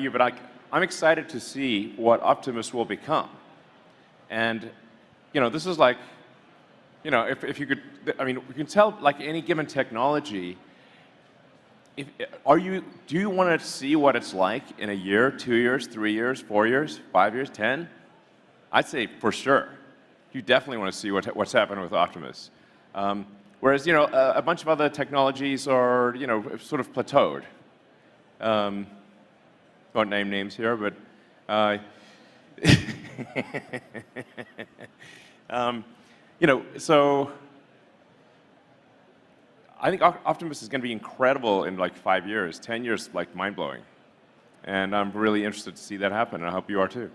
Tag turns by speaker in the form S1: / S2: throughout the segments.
S1: you, but I'm excited to see what Optimus will become. And, this is like, if you could, I mean, we can tell, like any given technology, do you want to see what it's like in a year, 2 years, 3 years, 4 years, 5 years, 10? I'd say for sure. You definitely want to see what's happening with Optimus. Whereas, a bunch of other technologies are, sort of plateaued. Won't name names here, but so I think Optimus is going to be incredible in like 5 years, 10 years, like mind-blowing. And I'm really interested to see that happen, and I hope you are too.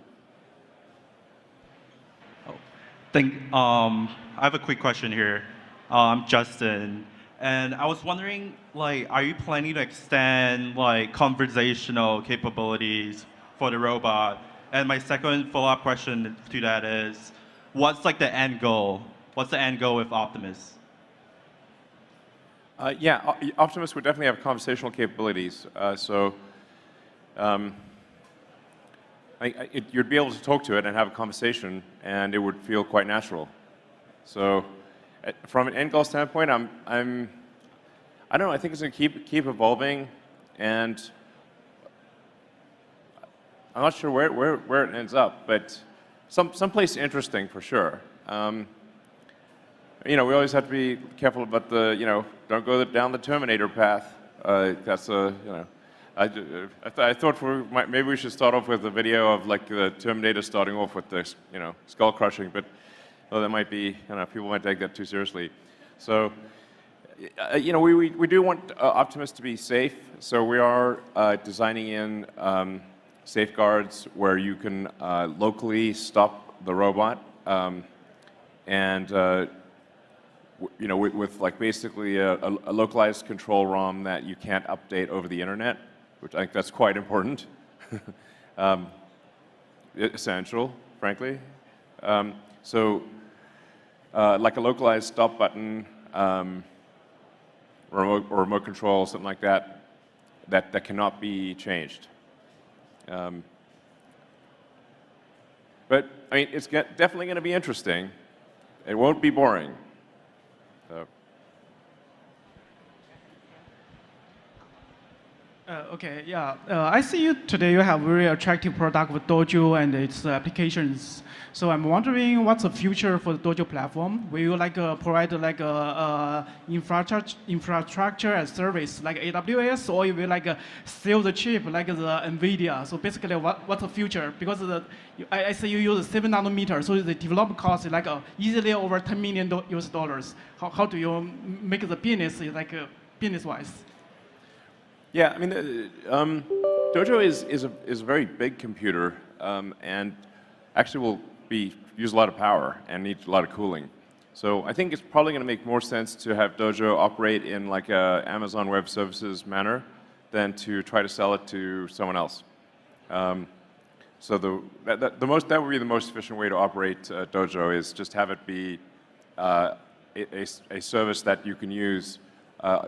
S2: I have a quick question here. I'm Justin, and I was wondering, like, are you planning to extend like conversational capabilities for the robot? And my second follow-up question to that is, what's like the end goal? What's the end goal with Optimus?
S1: Yeah, Optimus would definitely have conversational capabilities. You'd be able to talk to it and have a conversation, and it would feel quite natural. So, from an end goal standpoint, I don't know. I think it's going to keep evolving, and I'm not sure where it ends up, but someplace interesting for sure. We always have to be careful about don't go down the Terminator path. That's I thought maybe we should start off with a video of like the Terminator starting off with this, skull crushing, but that might be, people might take that too seriously. So, we do want Optimus to be safe, so we are designing in safeguards where you can locally stop the robot, and with like basically a localized control ROM that you can't update over the internet, which I think that's quite important, essential, frankly. Like a localized stop button, remote control, something like that, that cannot be changed. But I mean, it's definitely going to be interesting. It won't be boring. So.
S3: Okay, yeah. I see today you have very attractive product with Dojo and its applications. So I'm wondering what's the future for the Dojo platform? Will you provide infrastructure as service like AWS, or you will sell the chip like the NVIDIA? So basically, what's the future? Because I see you use 7 nanometer, so the development cost is easily over $10 million US. How do you make the business business-wise?
S1: Yeah, I mean, Dojo is a very big computer, and actually will use a lot of power and need a lot of cooling. So I think it's probably going to make more sense to have Dojo operate in like a Amazon Web Services manner than to try to sell it to someone else. So that would be the most efficient way to operate Dojo, is just have it be a service that you can use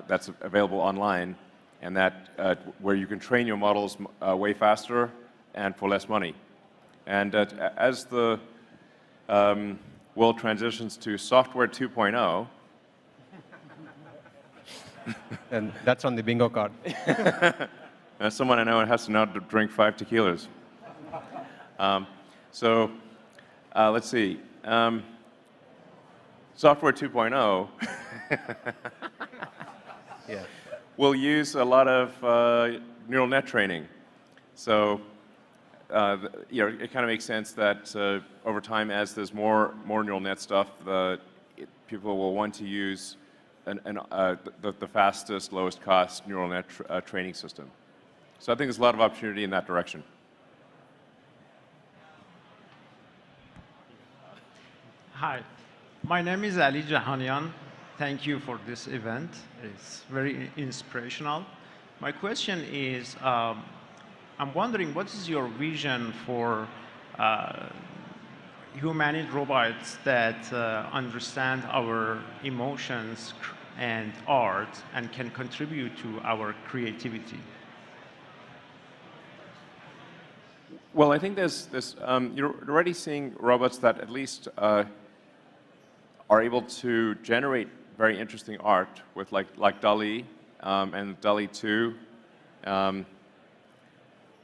S1: that's available online, and that where you can train your models way faster and for less money. And as the world transitions to software 2.0,
S4: and that's on the bingo card.
S1: As someone I know has to now drink 5 tequilas. Let's see. Software 2.0
S4: yeah.
S1: will use a lot of neural net training. So, it kind of makes sense that over time, as there's more neural net stuff, people will want to use the fastest, lowest cost neural net training system. So I think there's a lot of opportunity in that direction.
S5: Hi, my name is Ali Jahanian. Thank you for this event. It's very inspirational. My question is, I'm wondering, what is your vision for humanoid robots that understand our emotions and art and can contribute to our creativity?
S1: Well, I think you're already seeing robots that at least are able to generate very interesting art with like DALL-E and DALL-E 2. And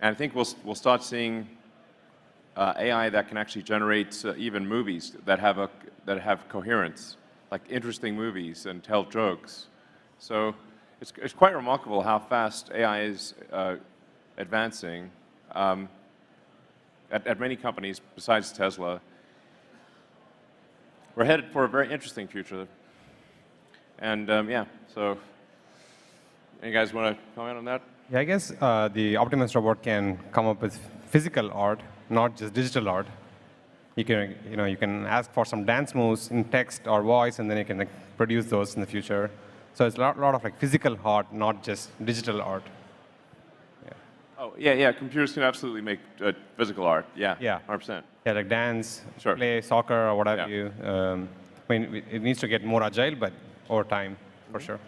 S1: I think we'll start seeing AI that can actually generate even movies that have coherence, like interesting movies and tell jokes. So it's quite remarkable how fast AI is advancing at many companies besides Tesla. We're headed for a very interesting future. And yeah, so you guys want to comment on that?
S4: Yeah, I guess the Optimus robot can come up with physical art, not just digital art. You can ask for some dance moves in text or voice, and then you can produce those in the future. So it's a lot of physical art, not just digital art. Yeah.
S1: Oh, yeah. Computers can absolutely make physical art. Yeah.
S4: Yeah.
S1: 100%.
S4: Yeah, like dance,
S1: Sure.
S4: play soccer, or whatever
S1: Yeah.
S4: it needs to get more agile, but over time, for sure.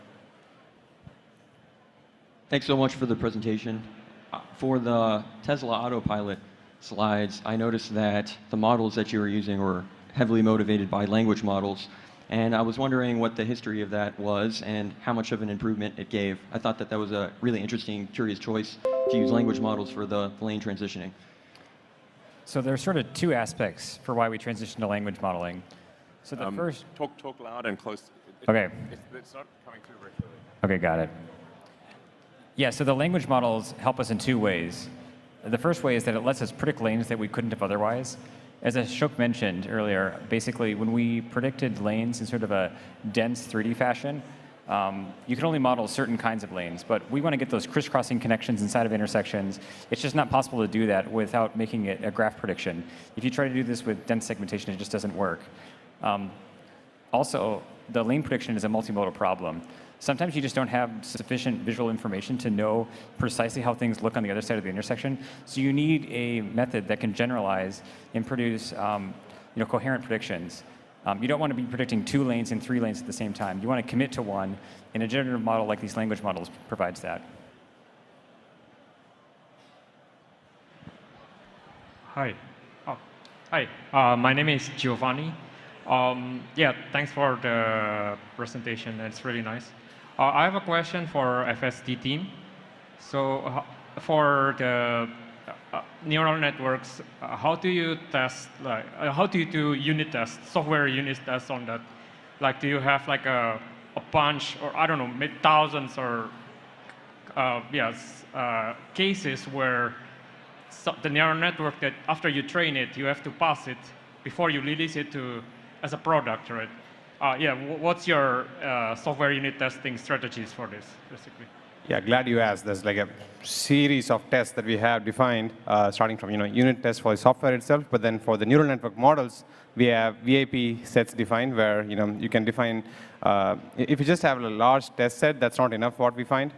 S6: Thanks so much for the presentation. For the Tesla Autopilot slides, I noticed that the models that you were using were heavily motivated by language models. And I was wondering what the history of that was and how much of an improvement it gave. I thought that was a really interesting, curious choice to use language models for the lane transitioning.
S7: So there's sort of two aspects for why we transitioned to language modeling. So the first...
S1: Talk loud and close.
S7: Okay.
S1: It's not coming through very clearly.
S7: Okay, got it. Yeah, so the language models help us in two ways. The first way is that it lets us predict lanes that we couldn't have otherwise. As Ashok mentioned earlier, basically when we predicted lanes in sort of a dense 3D fashion, you can only model certain kinds of lanes, but we want to get those crisscrossing connections inside of intersections. It's just not possible to do that without making it a graph prediction. If you try to do this with dense segmentation, it just doesn't work. Also, the lane prediction is a multimodal problem. Sometimes you just don't have sufficient visual information to know precisely how things look on the other side of the intersection. So you need a method that can generalize and produce coherent predictions. You don't want to be predicting 2 lanes and 3 lanes at the same time. You want to commit to one, and a generative model like these language models provides that.
S8: Hi. Hi. My name is Giovanni. Yeah, thanks for the presentation. It's really nice. I have a question for FSD team. So for the neural networks, how do you test, how do you do unit tests, software unit tests on that? Like, do you have like a bunch, or I don't know, maybe thousands or cases where the neural network that after you train it, you have to pass it before you release it as a product, right? What's your software unit testing strategies for this, basically?
S4: Yeah, glad you asked. There's like a series of tests that we have defined, starting from unit tests for the software itself, but then for the neural network models, we have VIP sets defined where you can define. If you just have a large test set, that's not enough. What we find,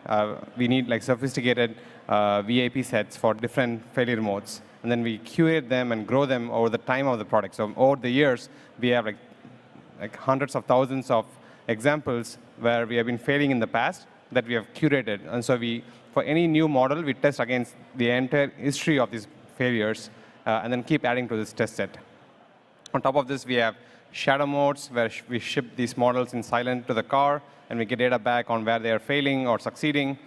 S4: we need like sophisticated VIP sets for different failure modes, and then we curate them and grow them over the time of the product. So over the years, we have like hundreds of thousands of examples where we have been failing in the past that we have curated. And so for any new model, we test against the entire history of these failures and then keep adding to this test set. On top of this, we have shadow modes where we ship these models in silent to the car, and we get data back on where they are failing or succeeding.